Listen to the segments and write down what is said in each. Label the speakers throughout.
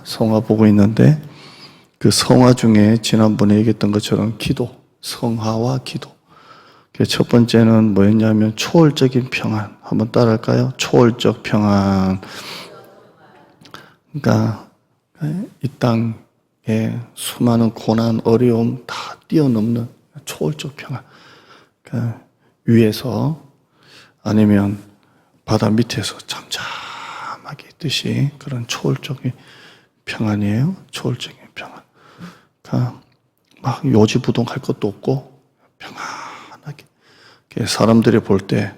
Speaker 1: 성화 보고 있는데 그 성화 중에 지난번에 얘기했던 것처럼 기도, 성화와 기도. 첫 번째는 뭐였냐면 초월적인 평안. 한번 따라할까요? 초월적 평안. 그러니까 이 땅에 수많은 고난, 어려움 다 뛰어넘는 초월적 평안. 그러니까 위에서 아니면 바다 밑에서 잠잠하게 있듯이 그런 초월적인 평안이에요. 초월적인 평안. 그러니까 막 요지부동할 것도 없고 평안하게. 사람들이 볼 때,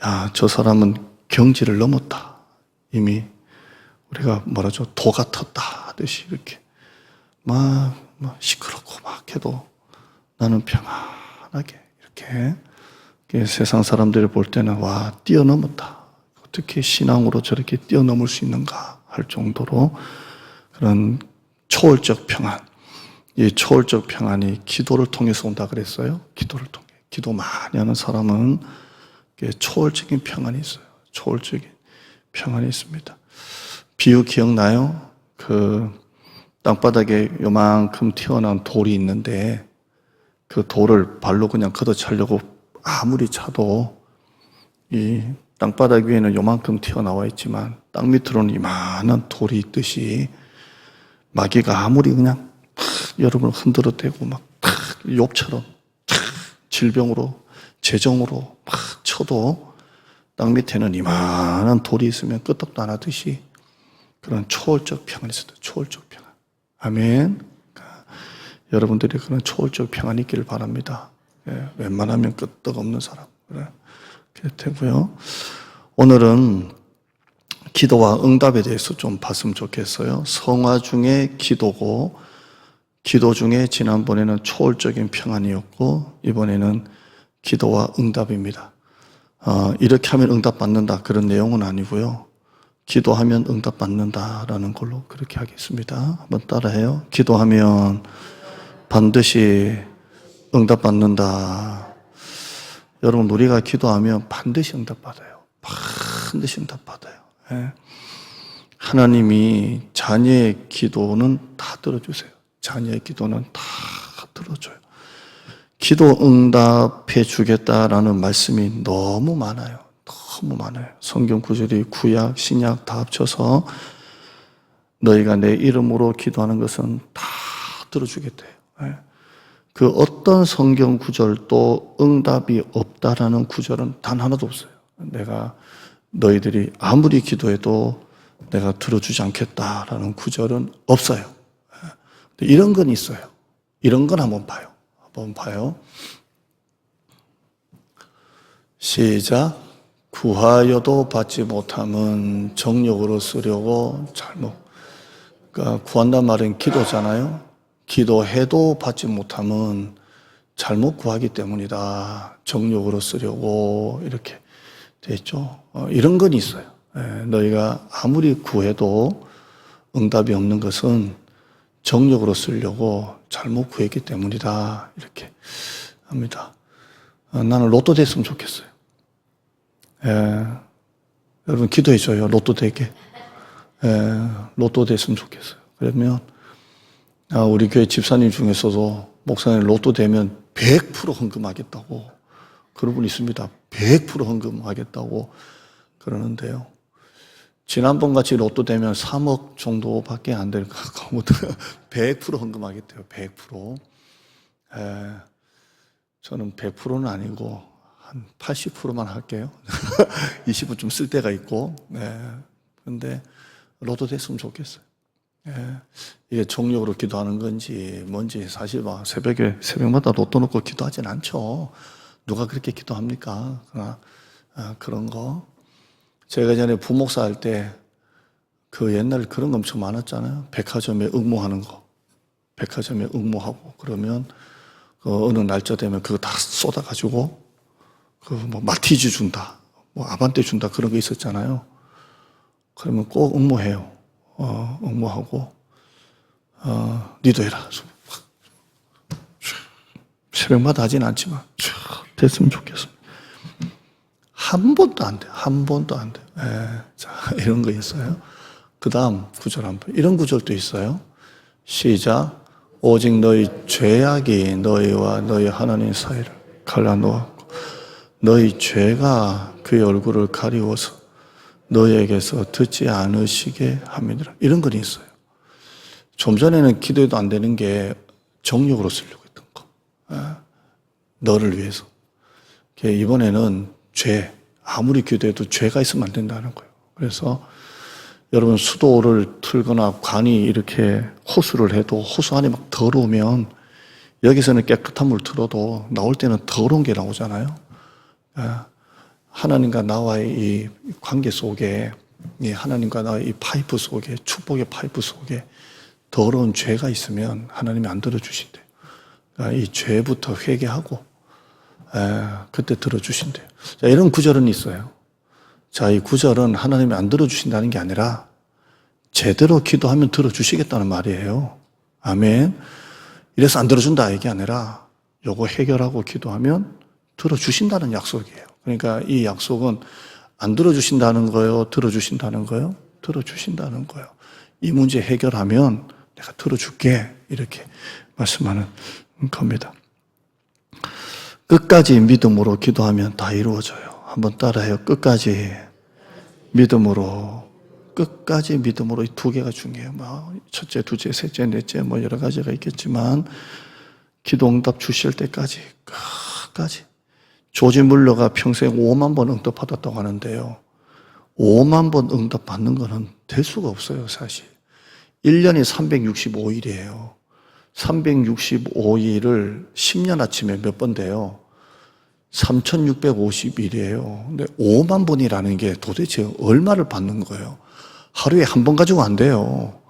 Speaker 1: 야, 저 사람은 경지를 넘었다. 이미 우리가 뭐라죠? 도 같았다 하듯이 이렇게 막 시끄럽고 막 해도 나는 평안하게 이렇게 세상 사람들이 볼 때는 와, 뛰어넘었다. 어떻게 신앙으로 저렇게 뛰어넘을 수 있는가 할 정도로 그런 초월적 평안. 이 초월적 평안이 기도를 통해서 온다 그랬어요. 기도를 통해. 기도 많이 하는 사람은 초월적인 평안이 있어요. 초월적인 평안이 있습니다. 비유 기억나요? 그 땅바닥에 요만큼 튀어나온 돌이 있는데 그 돌을 발로 그냥 걷어차려고 아무리 차도 이 땅바닥 위에는 요만큼 튀어나와 있지만 땅 밑으로는 이만한 돌이 있듯이 마귀가 아무리 그냥 여러분을 흔들어대고 막 욕처럼 질병으로 재정으로 막 쳐도 땅 밑에는 이만한 돌이 있으면 끄떡도 안 하듯이 그런 초월적 평안이 있습니다. 초월적 평안. 아멘. 그러니까 여러분들이 그런 초월적 평안이 있기를 바랍니다. 웬만하면 끄떡 없는 사람. 그렇게 되고요. 오늘은 기도와 응답에 대해서 좀 봤으면 좋겠어요. 성화 중에 기도고, 기도 중에 지난번에는 초월적인 평안이었고, 이번에는 기도와 응답입니다. 이렇게 하면 응답 받는다. 그런 내용은 아니고요. 기도하면 응답 받는다라는 걸로 그렇게 하겠습니다. 한번 따라해요. 기도하면 반드시 응답 받는다. 여러분, 우리가 기도하면 반드시 응답 받아요. 반드시 응답 받아요. 하나님이 자녀의 기도는 다 들어주세요. 자녀의 기도는 다 들어줘요. 기도 응답해 주겠다라는 말씀이 너무 많아요. 너무 많아요. 성경 구절이 구약, 신약 다 합쳐서 너희가 내 이름으로 기도하는 것은 다 들어주겠대요. 그 어떤 성경 구절도 응답이 없다라는 구절은 단 하나도 없어요. 내가 너희들이 아무리 기도해도 내가 들어주지 않겠다라는 구절은 없어요. 이런 건 있어요. 이런 건 한번 봐요. 한번 봐요. 시작. 구하여도 받지 못함은 정욕으로 쓰려고 잘못. 그러니까 구한단 말은 기도잖아요. 기도해도 받지 못함은 잘못 구하기 때문이다. 정욕으로 쓰려고 이렇게 돼 있죠. 이런 건 있어요. 너희가 아무리 구해도 응답이 없는 것은 정욕으로 쓰려고 잘못 구했기 때문이다. 이렇게 합니다. 나는 로또 됐으면 좋겠어요. 여러분 기도해 줘요. 로또 되게. 로또 됐으면 좋겠어요. 그러면 우리 교회 집사님 중에서도 목사님 로또 되면 100% 헌금하겠다고 그런 분 있습니다. 100% 헌금하겠다고 그러는데요. 지난번 같이 로또 되면 3억 정도밖에 안 될 것 같고 100% 헌금하겠대요. 100%. 저는 100%는 아니고 한 80%만 할게요. 20은 좀 쓸 때가 있고. 그런데 로또 됐으면 좋겠어요. 이게 정욕으로 기도하는 건지 뭔지 사실 새벽마다 로또 놓고 기도하진 않죠. 누가 그렇게 기도합니까? 그러나 그런 거. 제가 전에 부목사 할 때 그 옛날에 그런 거 엄청 많았잖아요. 백화점에 응모하는 거. 백화점에 응모하고 그러면 그 어느 날짜 되면 그거 다 쏟아가지고 그 뭐 마티즈 준다, 뭐 아반떼 준다 그런 거 있었잖아요. 그러면 꼭 응모해요. 응모하고 니도 해라. 새벽마다 하진 않지만 됐으면 좋겠습니다. 한 번도 안 돼. 한 번도 안 돼. 자, 이런 거 있어요. 그 다음 구절 한번. 이런 구절도 있어요. 시작. 오직 너희 죄악이 너희와 너희 하나님 사이를 갈라놓았고 너희 죄가 그의 얼굴을 가리워서 너희에게서 듣지 않으시게 함이니라. 이런 글이 있어요. 좀 전에는 기도해도 안 되는 게 정욕으로 쓰려고 했던 거. 너를 위해서. 이번에는 죄. 아무리 기도해도 죄가 있으면 안 된다는 거예요. 그래서 여러분 수도를 틀거나 관이 이렇게 호수를 해도 호수 안이 막 더러우면 여기서는 깨끗한 물 틀어도 나올 때는 더러운 게 나오잖아요. 하나님과 나와의 이 관계 속에, 하나님과 나의 이 파이프 속에, 축복의 파이프 속에 더러운 죄가 있으면 하나님이 안 들어주신대요. 이 죄부터 회개하고 그때 들어주신대요. 자, 이런 구절은 있어요. 자, 이 구절은 하나님이 안 들어주신다는 게 아니라 제대로 기도하면 들어주시겠다는 말이에요. 아멘. 이래서 안 들어준다 이게 아니라 요거 해결하고 기도하면 들어주신다는 약속이에요. 그러니까 이 약속은 안 들어주신다는 거예요? 들어주신다는 거예요? 들어주신다는 거예요. 이 문제 해결하면 내가 들어줄게 이렇게 말씀하는 겁니다. 끝까지 믿음으로 기도하면 다 이루어져요. 한번 따라해요. 끝까지 믿음으로. 끝까지 믿음으로. 이 두 개가 중요해요. 첫째, 둘째, 셋째, 넷째 여러 가지가 있겠지만 기도 응답 주실 때까지 끝까지. 조지 물러가 평생 5만 번 응답 받았다고 하는데요. 5만 번 응답 받는 거는 될 수가 없어요, 사실. 1년이 365일이에요. 365일을 10년 아침에 몇 번 돼요? 3650일이에요. 근데 5만 번이라는 게 도대체 얼마를 받는 거예요? 하루에 한 번 가지고 안 돼요.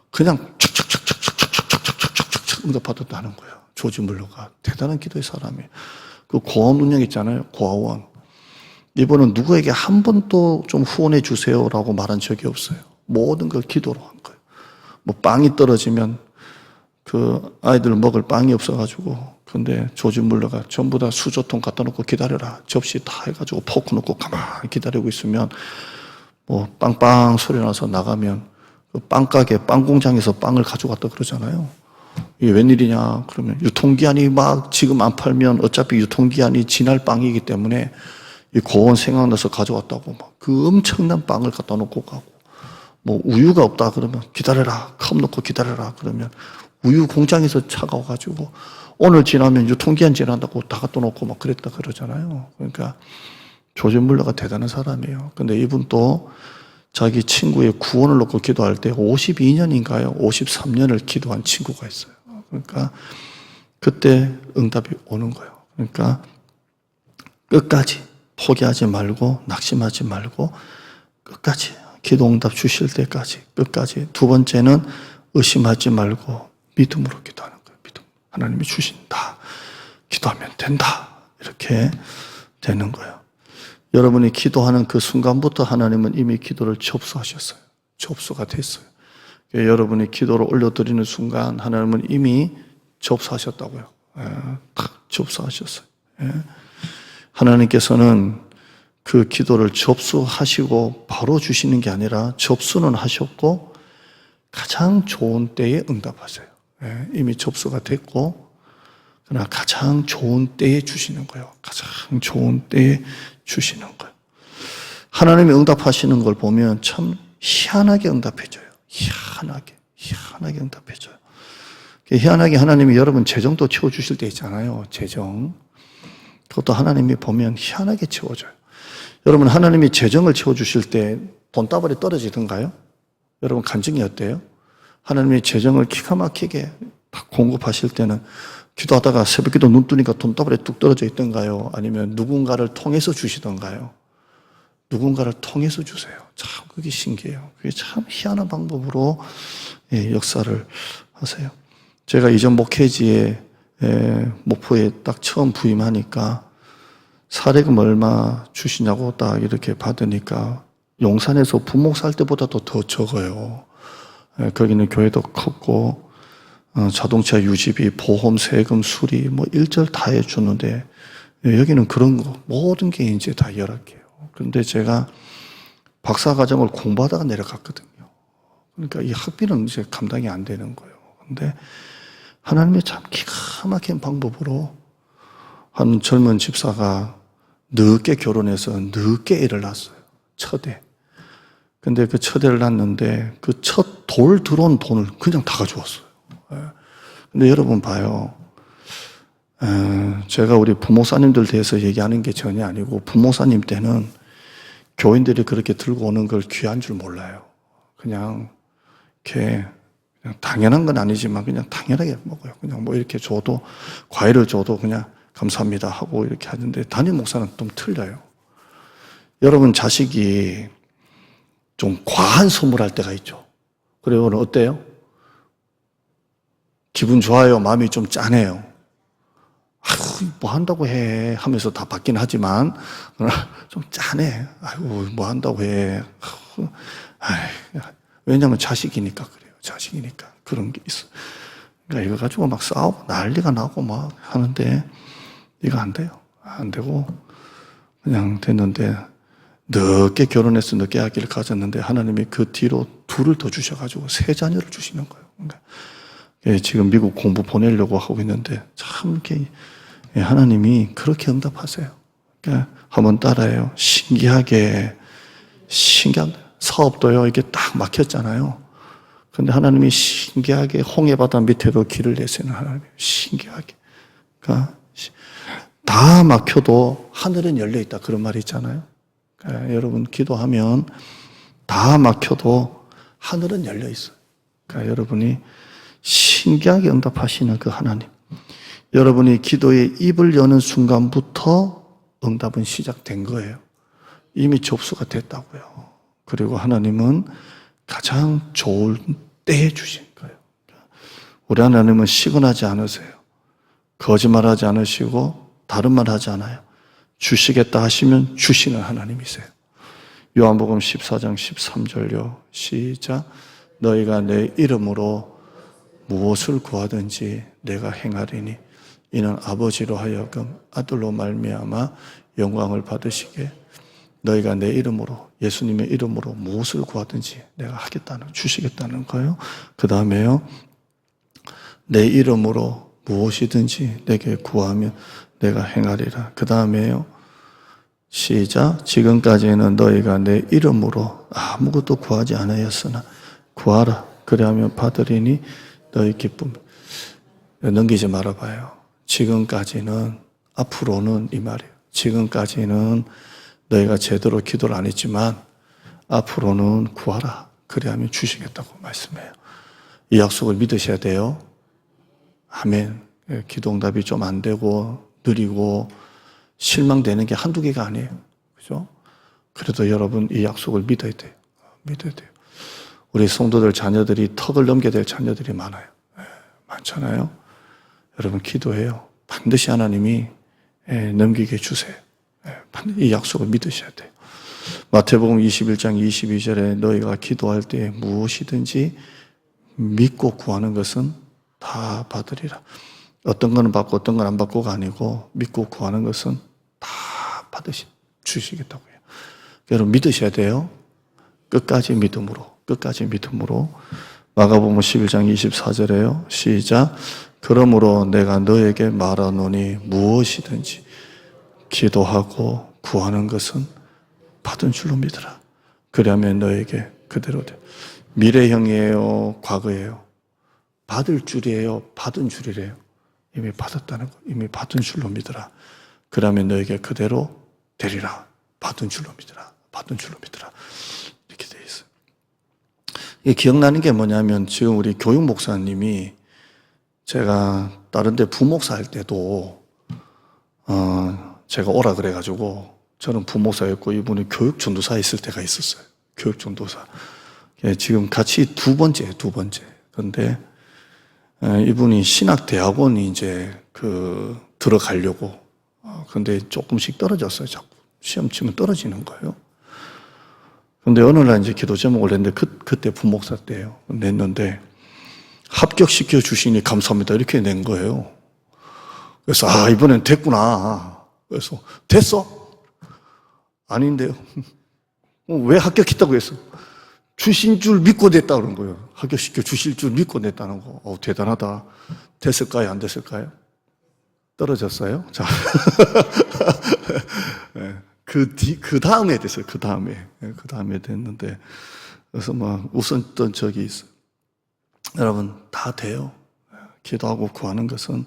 Speaker 1: 그냥 척척척척척척척척척 응답받았다는 거예요. 조지 물러가. 대단한 기도의 사람이에요. 그 고아원 운영 있잖아요. 고아원. 이분은 누구에게 한 번도 좀 후원해 주세요라고 말한 적이 없어요. 모든 걸 기도로 한 거예요. 빵이 떨어지면 그 아이들 먹을 빵이 없어가지고 근데 조지 물러가 전부 다 수저통 갖다 놓고 기다려라. 접시 다 해가지고 포크 놓고 가만히 기다리고 있으면 빵빵 소리 나서 나가면 그 빵가게, 빵공장에서 빵을 가져갔다 그러잖아요. 이게 웬일이냐 그러면 유통기한이 막 지금 안 팔면 어차피 유통기한이 지날 빵이기 때문에 이 고원 생각나서 가져왔다고 막 그 엄청난 빵을 갖다 놓고 가고 우유가 없다 그러면 기다려라. 컵 놓고 기다려라 그러면 우유 공장에서 차가 와가지고 오늘 지나면 유통기한 지난다고 다 갖다 놓고 막 그랬다 그러잖아요. 그러니까 조지 물러가 대단한 사람이에요. 근데 이분 또 자기 친구의 구원을 놓고 기도할 때 52년인가요? 53년을 기도한 친구가 있어요. 그러니까 그때 응답이 오는 거예요. 그러니까 끝까지 포기하지 말고 낙심하지 말고 끝까지 기도 응답 주실 때까지 끝까지. 두 번째는 의심하지 말고 믿음으로 기도하는 거예요. 믿음. 하나님이 주신다. 기도하면 된다. 이렇게 되는 거예요. 여러분이 기도하는 그 순간부터 하나님은 이미 기도를 접수하셨어요. 접수가 됐어요. 여러분이 기도를 올려드리는 순간 하나님은 이미 접수하셨다고요. 탁 접수하셨어요. 하나님께서는 그 기도를 접수하시고 바로 주시는 게 아니라 접수는 하셨고 가장 좋은 때에 응답하세요. 이미 접수가 됐고 그러나 가장 좋은 때에 주시는 거예요. 가장 좋은 때에 주시는 거예요. 하나님이 응답하시는 걸 보면 참 희한하게 응답해줘요. 희한하게 응답해줘요. 희한하게 하나님이 여러분 재정도 채워주실 때 있잖아요. 재정. 그것도 하나님이 보면 희한하게 채워줘요. 여러분 하나님이 재정을 채워주실 때 돈다발이 떨어지던가요? 여러분 간증이 어때요? 하나님이 재정을 기가 막히게 공급하실 때는 기도하다가 새벽기도 눈 뜨니까 돈다발이 뚝 떨어져 있던가요? 아니면 누군가를 통해서 주시던가요? 누군가를 통해서 주세요. 참 그게 신기해요. 그게 참 희한한 방법으로 역사를 하세요. 제가 이전 목회지에 목포에 딱 처음 부임하니까 사례금 얼마 주시냐고 딱 이렇게 받으니까 용산에서 부목 살 때보다도 더 적어요. 거기는 교회도 컸고 자동차 유지비, 보험, 세금, 수리 일절 다 해주는데 여기는 그런 거 모든 게 이제 다 열악해요. 그런데 제가 박사과정을 공부하다가 내려갔거든요. 그러니까 이 학비는 이제 감당이 안 되는 거예요. 근데 하나님의 참 기가 막힌 방법으로 한 젊은 집사가 늦게 결혼해서 늦게 애를 낳았어요. 첫 애. 근데 그 첫 애를 낳았는데 그 첫 돌 들어온 돈을 그냥 다 가져왔어요. 근데 여러분 봐요. 제가 우리 부모사님들 대해서 얘기하는 게 전혀 아니고 부모사님 때는 교인들이 그렇게 들고 오는 걸 귀한 줄 몰라요. 그냥 이렇게 그냥 당연한 건 아니지만 그냥 당연하게 먹어요. 그냥 뭐 이렇게 줘도 과일을 줘도 그냥 감사합니다 하고 이렇게 하는데 담임 목사는 좀 틀려요. 여러분 자식이 좀 과한 선물할 때가 있죠. 그리고 오늘 어때요? 기분 좋아요? 마음이 좀 짠해요? 아이고, 뭐 한다고 해 하면서 다 받긴 하지만 좀 짠해. 아이고 뭐 한다고 해. 왜냐하면 자식이니까 그래요. 자식이니까 그런 게 있어. 그러니까 이거 가지고 막 싸우고 난리가 나고 막 하는데 이거 안 돼요. 안 되고 그냥 됐는데 늦게 결혼해서 늦게 아기를 가졌는데 하나님이 그 뒤로 둘을 더 주셔가지고 세 자녀를 주시는 거예요. 그러니까 지금 미국 공부 보내려고 하고 있는데 참 이렇게 하나님이 그렇게 응답하세요. 그러니까 한번 따라해요. 신기한 사업도요. 이게 딱 막혔잖아요. 근데 하나님이 신기하게 홍해바다 밑에도 길을 내세는 하나님. 신기하게. 그러니까 다 막혀도 하늘은 열려 있다. 그런 말이 있잖아요. 그러니까 여러분 기도하면 다 막혀도 하늘은 열려 있어요. 그러니까 여러분이 신기하게 응답하시는 그 하나님. 여러분이 기도의 입을 여는 순간부터 응답은 시작된 거예요. 이미 접수가 됐다고요. 그리고 하나님은 가장 좋을 때에 주신 거예요. 우리 하나님은 시건하지 않으세요. 거짓말하지 않으시고 다른 말 하지 않아요. 주시겠다 하시면 주시는 하나님이세요. 요한복음 14장 13절요. 시작. 너희가 내 이름으로 무엇을 구하든지 내가 행하리니 이는 아버지로 하여금 아들로 말미암아 영광을 받으시게 너희가 내 이름으로 예수님의 이름으로 무엇을 구하든지 내가 하겠다는 주시겠다는 거예요. 그 다음에요. 내 이름으로 무엇이든지 내게 구하면 내가 행하리라. 그 다음에요. 시작. 지금까지는 너희가 내 이름으로 아무것도 구하지 않았으나 구하라. 그리하면 받으리니 너희 기쁨. 넘기지 말아봐요. 지금까지는, 앞으로는 이 말이에요. 지금까지는 너희가 제대로 기도를 안 했지만 앞으로는 구하라. 그래야면 주시겠다고 말씀해요. 이 약속을 믿으셔야 돼요. 아멘. 기도 응답이 좀 안 되고 느리고 실망되는 게 한두 개가 아니에요. 그죠? 그래도 여러분 이 약속을 믿어야 돼요. 믿어야 돼요. 우리 성도들 자녀들이 턱을 넘게 될 자녀들이 많아요. 많잖아요. 여러분 기도해요. 반드시 하나님이 넘기게 주세요. 이 약속을 믿으셔야 돼요. 마태복음 21장 22절에 너희가 기도할 때 무엇이든지 믿고 구하는 것은 다 받으리라. 어떤 거는 받고 어떤 건 안 받고가 아니고 믿고 구하는 것은 다 주시겠다고 해요. 여러분 믿으셔야 돼요. 끝까지 믿음으로. 마가복음 11장 24절에요. 시작. 그러므로 내가 너에게 말하노니 무엇이든지 기도하고 구하는 것은 받은 줄로 믿으라. 그러면 너에게 그대로 돼. 미래형이에요? 과거예요? 받을 줄이에요? 받은 줄이래요? 이미 받았다는 거. 이미 받은 줄로 믿으라. 그러면 너에게 그대로 되리라. 받은 줄로 믿으라. 이렇게 돼 있어요. 이게 기억나는 게 뭐냐면 지금 우리 교육 목사님이 제가 다른 데 부목사 할 때도 제가 오라 그래가지고 저는 부목사였고 이분이 교육 전도사 있을 때가 있었어요. 교육 전도사. 지금 같이 두 번째. 그런데 이분이 신학대학원이 이제 들어가려고. 근데 조금씩 떨어졌어요. 자꾸 시험 치면 떨어지는 거예요. 근데 어느 날 이제 기도 제목을 냈는데 그때 부목사 때예요. 냈는데 합격시켜 주시니 감사합니다. 이렇게 낸 거예요. 그래서 이번엔 됐구나. 그래서 됐어? 아닌데요. 왜 합격했다고 했어? 주신 줄 믿고 냈다 그런 거예요. 합격시켜 주실 줄 믿고 냈다는 거. 대단하다. 됐을까요? 안 됐을까요? 떨어졌어요? 자. 네. 그 다음에 됐어요. 그 다음에 됐는데. 그래서 막 웃었던 적이 있어요. 여러분, 다 돼요. 기도하고 구하는 것은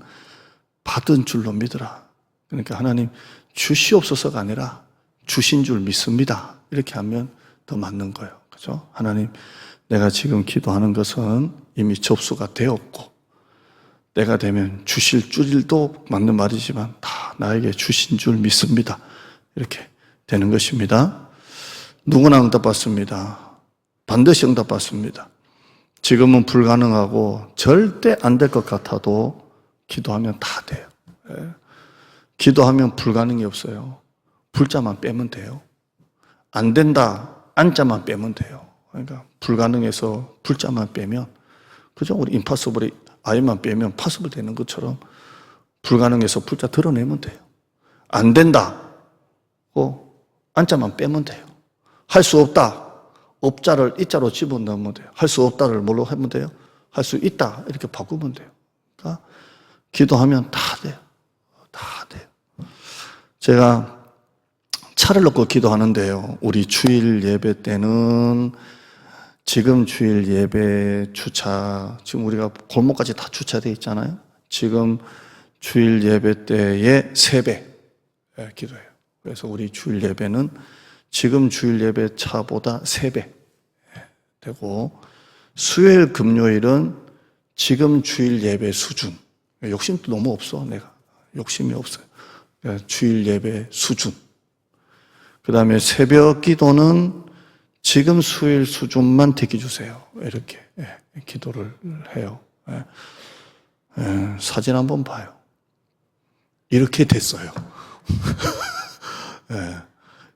Speaker 1: 받은 줄로 믿으라. 그러니까 하나님 주시옵소서가 아니라 주신 줄 믿습니다. 이렇게 하면 더 맞는 거예요. 그죠? 하나님, 내가 지금 기도하는 것은 이미 접수가 되었고, 때가 되면 주실 줄도 맞는 말이지만 다 나에게 주신 줄 믿습니다. 이렇게 되는 것입니다. 누구나 응답받습니다. 반드시 응답받습니다. 지금은 불가능하고 절대 안 될 것 같아도 기도하면 다 돼요. 기도하면 불가능이 없어요. 불자만 빼면 돼요. 안 된다, 안자만 빼면 돼요. 그러니까 불가능해서 불자만 빼면, 그죠? 우리 임파서블이 아이만 빼면 파서블 되는 것처럼 불가능해서 불자 드러내면 돼요. 안 된다, 안자만 빼면 돼요. 할 수 없다, 없자를 이자로 집어넣으면 돼요. 할 수 없다를 뭘로 하면 돼요? 할 수 있다, 이렇게 바꾸면 돼요. 그러니까 기도하면 다 돼요. 다 돼요. 제가 차를 놓고 기도하는데요. 우리 주일 예배 때는 지금 주일 예배 주차, 지금 우리가 골목까지 다 주차되어 있잖아요. 지금 주일 예배 때의 3배 기도해요. 그래서 우리 주일 예배는 지금 주일 예배 차보다 3배 되고, 수요일 금요일은 지금 주일 예배 수준. 욕심도 너무 없어, 내가. 욕심이 없어요. 주일 예배 수준. 그 다음에 새벽 기도는 지금 수요일 수준만 대기 주세요. 이렇게 기도를 해요. 사진 한번 봐요. 이렇게 됐어요.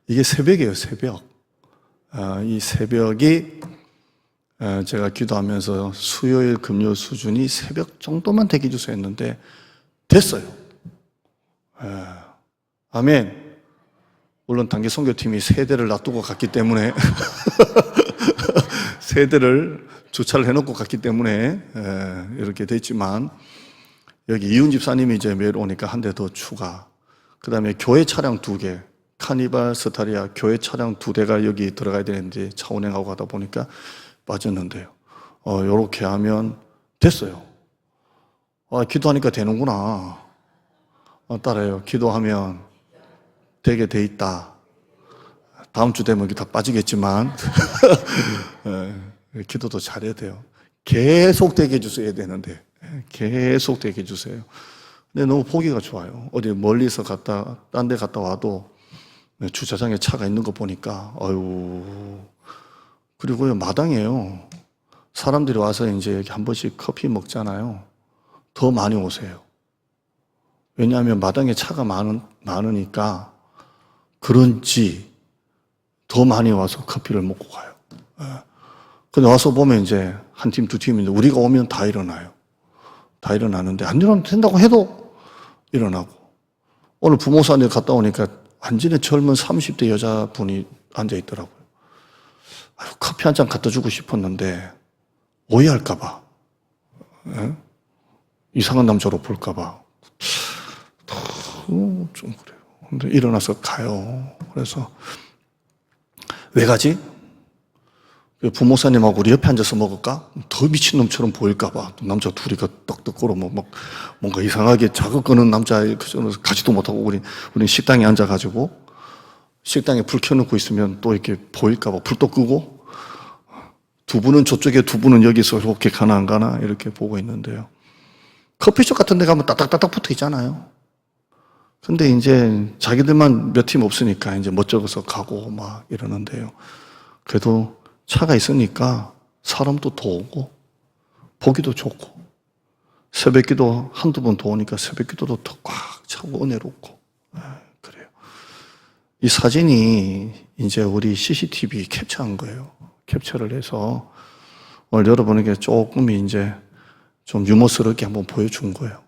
Speaker 1: 이게 새벽이에요, 새벽. 이 새벽이 제가 기도하면서 수요일 금요 수준이 새벽 정도만 대기 주세요 했는데 됐어요. 아멘. 물론 단기 선교팀이 3대를 놔두고 갔기 때문에 세대를 주차를 해놓고 갔기 때문에 이렇게 됐지만, 여기 이윤 집사님이 이제 매일 오니까 한 대 더 추가. 그 다음에 교회 차량 2개, 카니발 스타리아 교회 차량 2대가 여기 들어가야 되는데 차 운행하고 가다 보니까 빠졌는데요. 요렇게 하면 됐어요. 기도하니까 되는구나. 따라요. 기도하면 되게 돼 있다. 다음 주 되면 이게 다 빠지겠지만 기도도 잘해야 돼요. 계속 되게 해주셔야 되는데, 계속 되게 해주세요. 근데 너무 보기가 좋아요. 어디 멀리서 딴 데 갔다 와도 주차장에 차가 있는 거 보니까, 그리고요, 마당이에요. 사람들이 와서 이제 여기 한 번씩 커피 먹잖아요. 더 많이 오세요. 왜냐하면 마당에 차가 많으니까 그런지 더 많이 와서 커피를 먹고 가요. 근데 와서 보면 이제 한 팀, 2팀인데 우리가 오면 다 일어나요. 다 일어나는데 안 일어나도 된다고 해도 일어나고. 오늘 부모사님 갔다 오니까 완전히 젊은 30대 여자분이 앉아 있더라고요. 커피 한 잔 갖다 주고 싶었는데 오해할까봐, 이상한 남자로 볼까봐 좀 그래요. 근데 일어나서 가요. 그래서 왜 가지? 부모사님하고 우리 옆에 앉아서 먹을까? 더 미친놈처럼 보일까봐. 남자 둘이 떡떡거려 뭔가 이상하게 자극 끄는 남자 가지도 못하고 우리 식당에 앉아가지고, 식당에 불 켜놓고 있으면 또 이렇게 보일까봐 불도 끄고, 두 분은 저쪽에 두 분은 여기서 이렇게 가나 안 가나 이렇게 보고 있는데요. 커피숍 같은 데 가면 따닥따닥 붙어 있잖아요. 근데 이제 자기들만 몇 팀 없으니까 이제 멋쩍어서 가고 막 이러는데요. 그래도 차가 있으니까 사람도 더 오고 보기도 좋고, 새벽 기도 한두 번 더 오니까 새벽 기도도 더 꽉 차고 은혜롭고, 그래요. 이 사진이 이제 우리 CCTV 캡처한 거예요. 캡처를 해서 오늘 여러분에게 조금 이제 좀 유머스럽게 한번 보여준 거예요.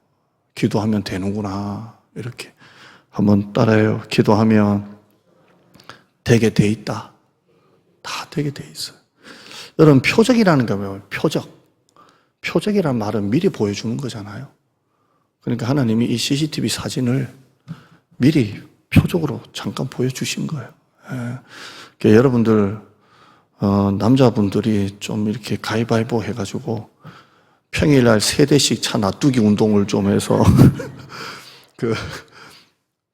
Speaker 1: 기도하면 되는구나. 이렇게 한번 따라해요. 기도하면 되게 돼 있다. 다 되게 돼 있어요. 여러분, 표적이라는 게 뭐예요? 표적. 표적이라는 말은 미리 보여주는 거잖아요. 그러니까 하나님이 이 CCTV 사진을 미리 표적으로 잠깐 보여주신 거예요. 예. 그러니까 여러분들, 남자분들이 좀 이렇게 가위바위보 해가지고 평일날 3대씩 차 놔두기 운동을 좀 해서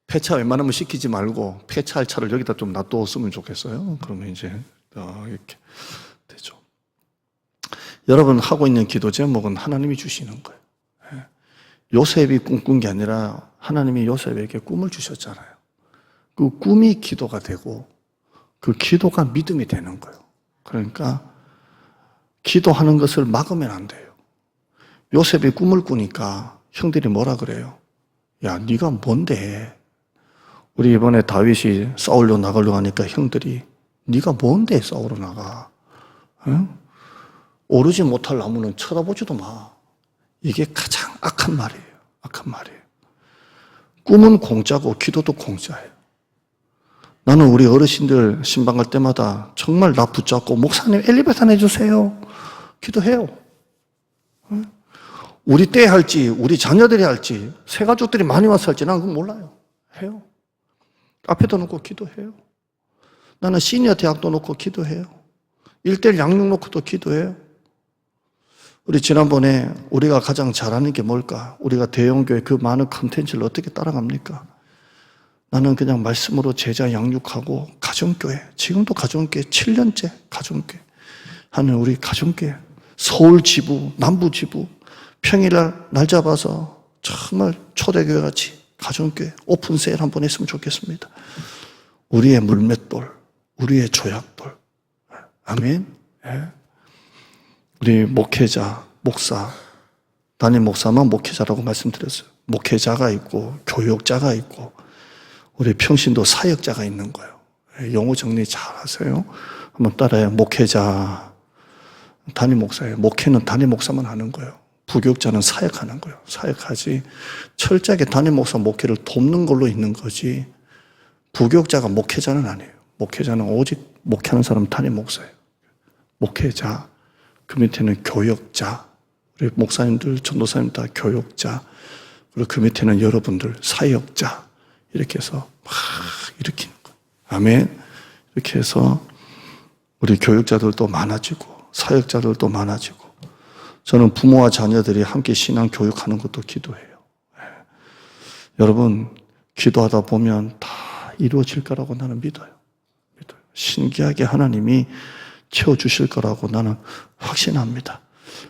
Speaker 1: 폐차 웬만하면 시키지 말고 폐차할 차를 여기다 좀 놔두었으면 좋겠어요. 그러면 이제 이렇게 되죠. 여러분 하고 있는 기도 제목은 하나님이 주시는 거예요. 요셉이 꿈꾼 게 아니라 하나님이 요셉에게 꿈을 주셨잖아요. 그 꿈이 기도가 되고 그 기도가 믿음이 되는 거예요. 그러니까 기도하는 것을 막으면 안 돼요. 요셉이 꿈을 꾸니까 형들이 뭐라 그래요? 야, 네가 뭔데? 우리 이번에 다윗이 싸우려 나가려고 하니까 형들이 네가 뭔데 싸우러 나가? 응? 오르지 못할 나무는 쳐다보지도 마. 이게 가장 악한 말이에요. 악한 말이에요. 꿈은 공짜고 기도도 공짜예요. 나는 우리 어르신들 신방 갈 때마다 정말 나 붙잡고 목사님 엘리베이터 내주세요. 기도해요. 응? 우리 때 할지 우리 자녀들이 할지 새 가족들이 많이 와서 할지 나는 그건 몰라요. 해요. 앞에다 놓고 기도해요. 나는 시니어 대학도 놓고 기도해요. 1:1 양육 놓고도 기도해요. 우리 지난번에 우리가 가장 잘하는 게 뭘까? 우리가 대형교회 그 많은 컨텐츠를 어떻게 따라갑니까? 나는 그냥 말씀으로 제자 양육하고 가정교회, 지금도 가정교회 7년째 가정교회 하는 우리 가정교회, 서울 지부, 남부 지부 평일날 날 잡아서 정말 초대교회 같이 가정교회 오픈 세일 한번 했으면 좋겠습니다. 우리의 물맷돌, 우리의 조약돌. 아멘. 예. 우리 목회자, 목사, 담임 목사만 목회자라고 말씀드렸어요. 목회자가 있고 교육자가 있고 우리 평신도 사역자가 있는 거예요. 용어 정리 잘 하세요. 한번 따라해요. 목회자, 담임 목사예요. 목회는 담임 목사만 하는 거예요. 부교육자는 사역하는 거예요. 사역하지 철저하게 담임 목사 목회를 돕는 걸로 있는 거지 부교육자가 목회자는 아니에요. 목회자는 오직 목회하는 사람은 담임 목사예요. 목회자, 그 밑에는 교역자, 우리 목사님들, 전도사님 다 교역자, 그리고 그 밑에는 여러분들 사역자 이렇게 해서 막 일으키는 거예요. 아멘. 이렇게 해서 우리 교육자들도 많아지고 사역자들도 많아지고 저는 부모와 자녀들이 함께 신앙 교육하는 것도 기도해요. 네. 여러분 기도하다 보면 다 이루어질 거라고 나는 믿어요. 신기하게 하나님이 채워주실 거라고 나는 확신합니다.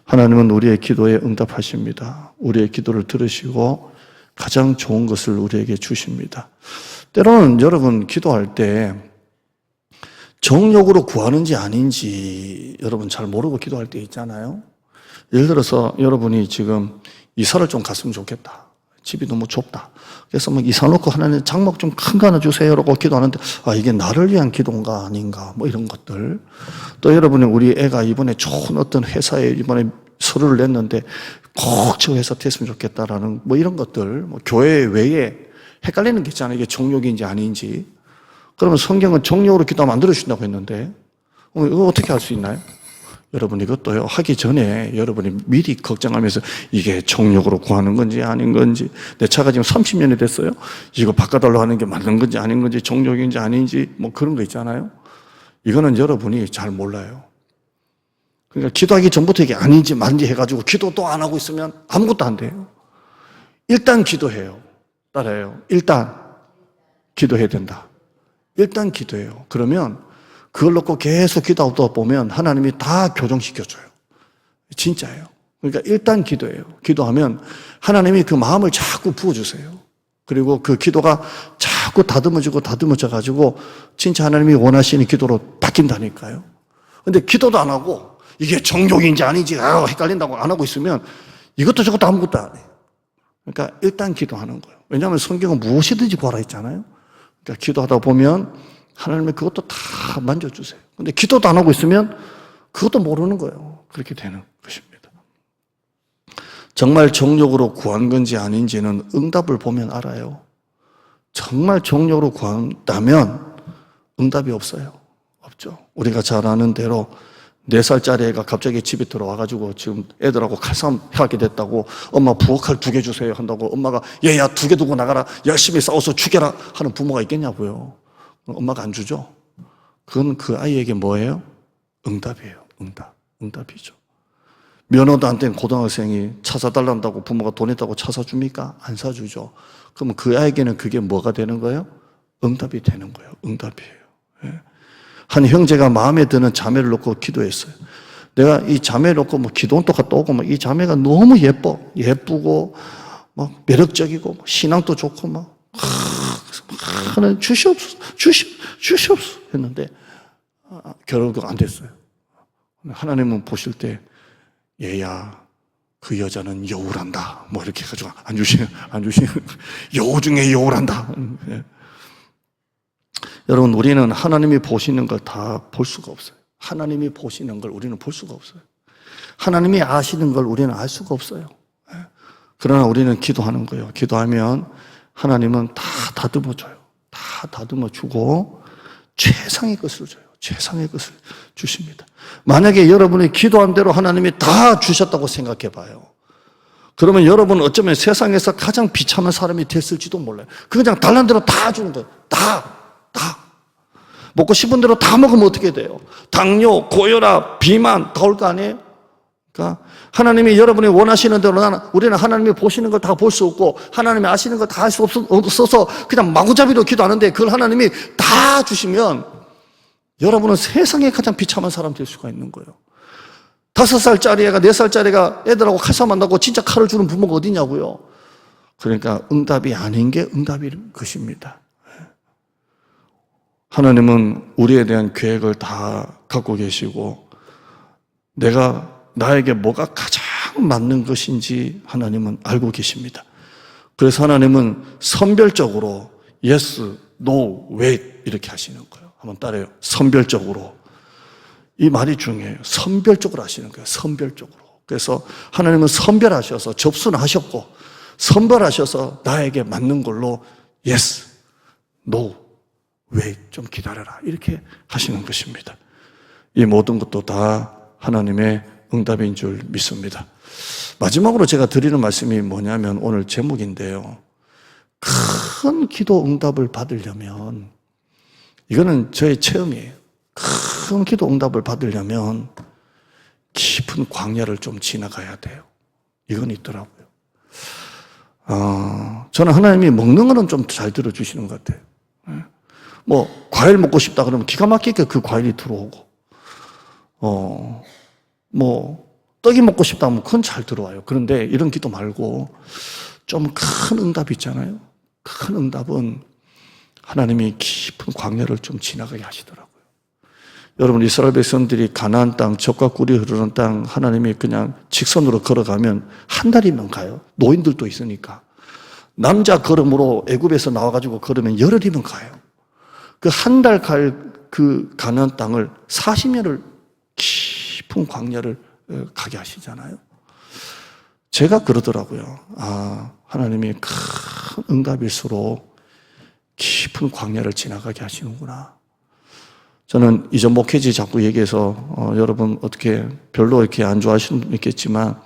Speaker 1: 하나님은 우리의 기도에 응답하십니다. 우리의 기도를 들으시고 가장 좋은 것을 우리에게 주십니다. 때로는 여러분 기도할 때 정욕으로 구하는지 아닌지 여러분 잘 모르고 기도할 때 있잖아요. 예를 들어서 여러분이 지금 이사를 좀 갔으면 좋겠다. 집이 너무 좁다. 그래서 막 이사 놓고 하나님 장막 좀 큰 거 하나 주세요 라고 기도하는데 이게 나를 위한 기도인가 아닌가 뭐 이런 것들. 또 여러분이 우리 애가 이번에 좋은 어떤 회사에 이번에 서류를 냈는데 꼭 저 회사 됐으면 좋겠다라는 뭐 이런 것들, 뭐 교회 외에 헷갈리는 게 있잖아요. 이게 정욕인지 아닌지. 그러면 성경은 정욕으로 기도하면 안 들어주신다고 했는데 이거 어떻게 할 수 있나요? 여러분 이것도요 하기 전에 여러분이 미리 걱정하면서 이게 정욕으로 구하는 건지 아닌 건지 내 차가 지금 30년이 됐어요. 이거 바꿔달라고 하는 게 맞는 건지 아닌 건지 정욕인지 아닌지 뭐 그런 거 있잖아요. 이거는 여러분이 잘 몰라요. 그러니까 기도하기 전부터 이게 아닌지 맞는지 해가지고 기도도 안 하고 있으면 아무것도 안 돼요. 일단 기도해요. 따라해요. 일단 기도해야 된다. 일단 기도해요. 그러면 그걸 놓고 계속 기도하다 보면 하나님이 다 교정시켜줘요. 진짜예요. 그러니까 일단 기도해요. 기도하면 하나님이 그 마음을 자꾸 부어주세요. 그리고 그 기도가 자꾸 다듬어져가지고 진짜 하나님이 원하시는 기도로 바뀐다니까요. 근데 기도도 안 하고 이게 정욕인지 아닌지 헷갈린다고 안 하고 있으면 이것도 저것도 아무것도 안 해요. 그러니까 일단 기도하는 거예요. 왜냐하면 성경은 무엇이든지 구하라 했잖아요. 그러니까 기도하다 보면 하나님이 그것도 다 만져주세요. 근데 기도도 안 하고 있으면 그것도 모르는 거예요. 그렇게 되는 것입니다. 정말 정욕으로 구한 건지 아닌지는 응답을 보면 알아요. 정말 정욕으로 구한다면 응답이 없어요. 없죠. 우리가 잘 아는 대로 4살짜리 애가 갑자기 집에 들어와가지고 지금 애들하고 칼싸움 하게 됐다고 엄마 부엌칼 2개 주세요 한다고 엄마가 얘야 2개 두고 나가라 열심히 싸워서 죽여라 하는 부모가 있겠냐고요. 엄마가 안 주죠. 그건 그 아이에게 뭐예요? 응답이에요. 응답이죠. 면허도 안 된 고등학생이 차 사달란다고 부모가 돈 있다고 차 사줍니까? 안 사주죠. 그러면 그 아이에게는 그게 뭐가 되는 거예요? 응답이 되는 거예요. 응답이에요. 예. 한 형제가 마음에 드는 자매를 놓고 기도했어요. 내가 이 자매를 놓고 뭐 기도는 똑같다 오고 이 자매가 너무 예쁘고 막 매력적이고 신앙도 좋고 막 하나님 주시옵소서 했는데 결국 안 됐어요. 하나님은 보실 때 얘야 그 여자는 여우란다 뭐 이렇게 해가지고 안 주시는 여우 중에 여우란다. 예. 여러분 우리는 하나님이 보시는 걸 다 볼 수가 없어요. 하나님이 보시는 걸 우리는 볼 수가 없어요. 하나님이 아시는 걸 우리는 알 수가 없어요. 그러나 우리는 기도하는 거예요. 기도하면 하나님은 다 다듬어줘요. 다 다듬어주고 최상의 것을 줘요. 최상의 것을 주십니다. 만약에 여러분이 기도한 대로 하나님이 다 주셨다고 생각해 봐요. 그러면 여러분은 어쩌면 세상에서 가장 비참한 사람이 됐을지도 몰라요. 그냥 달란 대로 다 주는 거예요. 다. 먹고 싶은 대로 다 먹으면 어떻게 돼요? 당뇨, 고혈압, 비만 다 올 거 아니에요? 그러니까 하나님이 여러분이 원하시는 대로 우리는 하나님이 보시는 걸 다 볼 수 없고 하나님이 아시는 걸 다 알 수 없어서 그냥 마구잡이로 기도하는데 그걸 하나님이 다 주시면 여러분은 세상에 가장 비참한 사람 될 수가 있는 거예요. 5살짜리 애가 4살짜리가 애들하고 칼싸움 한다고 진짜 칼을 주는 부모가 어디냐고요. 그러니까 응답이 아닌 게 응답인 것입니다. 하나님은 우리에 대한 계획을 다 갖고 계시고 나에게 뭐가 가장 맞는 것인지 하나님은 알고 계십니다. 그래서 하나님은 선별적으로 yes, no, wait 이렇게 하시는 거예요. 한번 따라해요. 선별적으로. 이 말이 중요해요. 선별적으로 하시는 거예요. 선별적으로. 그래서 하나님은 선별하셔서 접수는 하셨고 선별하셔서 나에게 맞는 걸로 yes, no, wait 좀 기다려라 이렇게 하시는 것입니다. 이 모든 것도 다 하나님의 응답인 줄 믿습니다. 마지막으로 제가 드리는 말씀이 뭐냐면 오늘 제목인데요. 큰 기도 응답을 받으려면 이거는 저의 체험이에요. 큰 기도 응답을 받으려면 깊은 광야를 좀 지나가야 돼요. 이건 있더라고요. 저는 하나님이 먹는 거는 좀 잘 들어주시는 것 같아요. 뭐 과일 먹고 싶다 그러면 기가 막히게 그 과일이 들어오고 뭐 떡이 먹고 싶다 하면 그건 잘 들어와요. 그런데 이런 기도 말고 좀 큰 응답 있잖아요. 큰 응답은 하나님이 깊은 광야를 좀 지나가게 하시더라고요. 여러분 이스라엘 백성들이 가나안 땅 젖과 꿀이 흐르는 땅 하나님이 그냥 직선으로 걸어가면 한 달이면 가요. 노인들도 있으니까. 남자 걸음으로 애굽에서 나와가지고 걸으면 열흘이면 가요. 그 한 달 갈 그 가나안 땅을 40년을 깊은 광야를 가게 하시잖아요. 제가 그러더라고요. 하나님이 큰 응답일수록 깊은 광야를 지나가게 하시는구나. 저는 이전 목회지 자꾸 얘기해서 여러분 어떻게 별로 이렇게 안 좋아하시는 분 있겠지만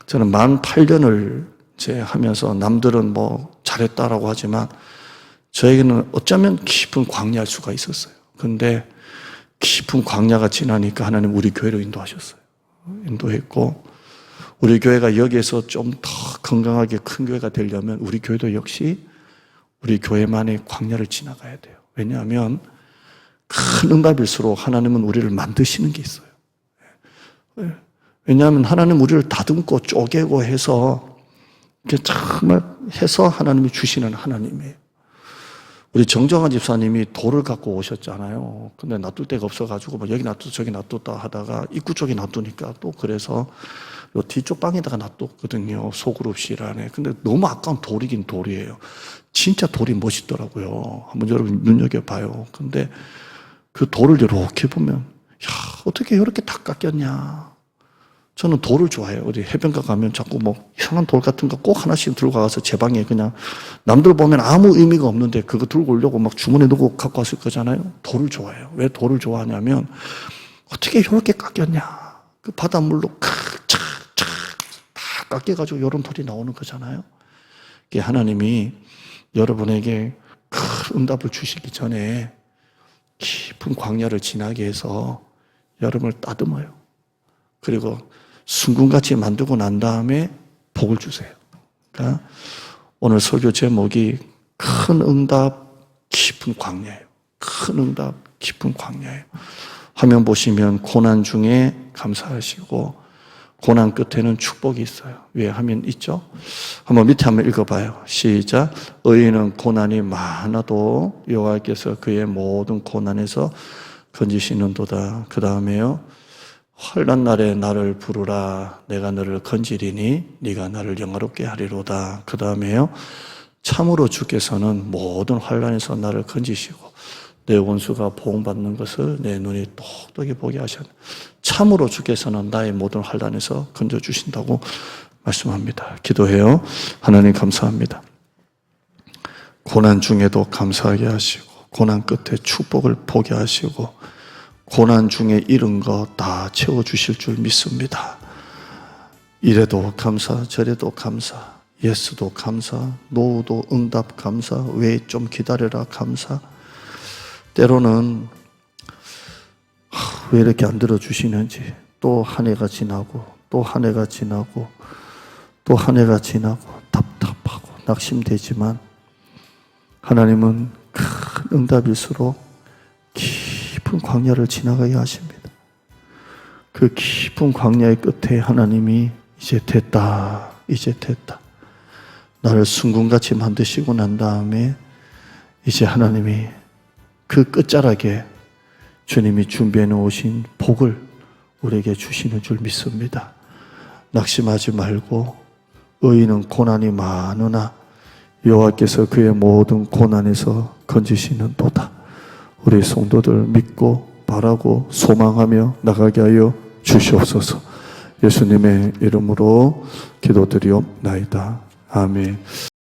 Speaker 1: 저는 만 8년을 제 하면서 남들은 뭐 잘했다라고 하지만 저에게는 어쩌면 깊은 광야일 수가 있었어요. 그런데 깊은 광야가 지나니까 하나님 우리 교회로 인도하셨어요. 인도했고 우리 교회가 여기에서 좀 더 건강하게 큰 교회가 되려면 우리 교회도 역시 우리 교회만의 광야를 지나가야 돼요. 왜냐하면 큰 응답일수록 하나님은 우리를 만드시는 게 있어요. 왜냐하면 하나님 우리를 다듬고 쪼개고 해서 정말 해서 하나님이 주시는 하나님이에요. 우리 정정한 집사님이 돌을 갖고 오셨잖아요. 근데 놔둘 데가 없어가지고 뭐 여기 놔두다 저기 놔뒀다 하다가 입구 쪽에 놔두니까 또 그래서 요 뒤쪽 방에다가 놔뒀거든요. 소그룹실 안에. 근데 너무 아까운 돌이긴 돌이에요. 진짜 돌이 멋있더라고요. 한번 여러분 눈여겨봐요. 근데 그 돌을 이렇게 보면 야 어떻게 이렇게 다 깎였냐. 저는 돌을 좋아해요. 어디 해변가 가면 자꾸 뭐 이상한 돌 같은 거 꼭 하나씩 들고 가서 제 방에 그냥 남들 보면 아무 의미가 없는데 그거 들고 오려고 막 주머니에 넣고 갖고 왔을 거잖아요. 돌을 좋아해요. 왜 돌을 좋아하냐면 어떻게 이렇게 깎였냐? 그 바닷물로 착착 다 깎여가지고 이런 돌이 나오는 거잖아요. 이게 하나님이 여러분에게 큰 응답을 주시기 전에 깊은 광야를 지나게 해서 여러분을 따듬어요. 그리고 순금같이 만들고 난 다음에 복을 주세요. 그러니까 오늘 설교 제목이 큰 응답, 깊은 광야예요. 큰 응답, 깊은 광야예요. 화면 보시면 고난 중에 감사하시고 고난 끝에는 축복이 있어요. 위에 화면 있죠? 한번 밑에 한번 읽어봐요. 시작. 의인은 고난이 많아도 여호와께서 그의 모든 고난에서 건지시는도다. 그 다음에요. 환난 날에 나를 부르라. 내가 너를 건지리니 네가 나를 영화롭게 하리로다. 그 다음에요. 참으로 주께서는 모든 환난에서 나를 건지시고 내 원수가 보응받는 것을 내 눈이 똑똑히 보게 하셨네. 참으로 주께서는 나의 모든 환난에서 건져주신다고 말씀합니다. 기도해요. 하나님 감사합니다. 고난 중에도 감사하게 하시고 고난 끝에 축복을 보게 하시고 고난 중에 잃은 거 다 채워주실 줄 믿습니다. 이래도 감사, 저래도 감사, 예스도 감사, 노도 응답 감사, 왜 좀 기다려라 감사. 때로는 왜 이렇게 안 들어주시는지 또 한 해가 지나고 또 한 해가 지나고 또 한 해가 지나고 답답하고 낙심되지만 하나님은 큰 응답일수록 깊은 광야를 지나가게 하십니다. 그 깊은 광야의 끝에 하나님이 이제 됐다, 이제 됐다. 나를 순금같이 만드시고 난 다음에 이제 하나님이 그 끝자락에 주님이 준비해 놓으신 복을 우리에게 주시는 줄 믿습니다. 낙심하지 말고 의인은 고난이 많으나 여호와께서 그의 모든 고난에서 건지시는 도다. 우리 성도들 믿고 바라고 소망하며 나가게 하여 주시옵소서. 예수님의 이름으로 기도드리옵나이다. 아멘.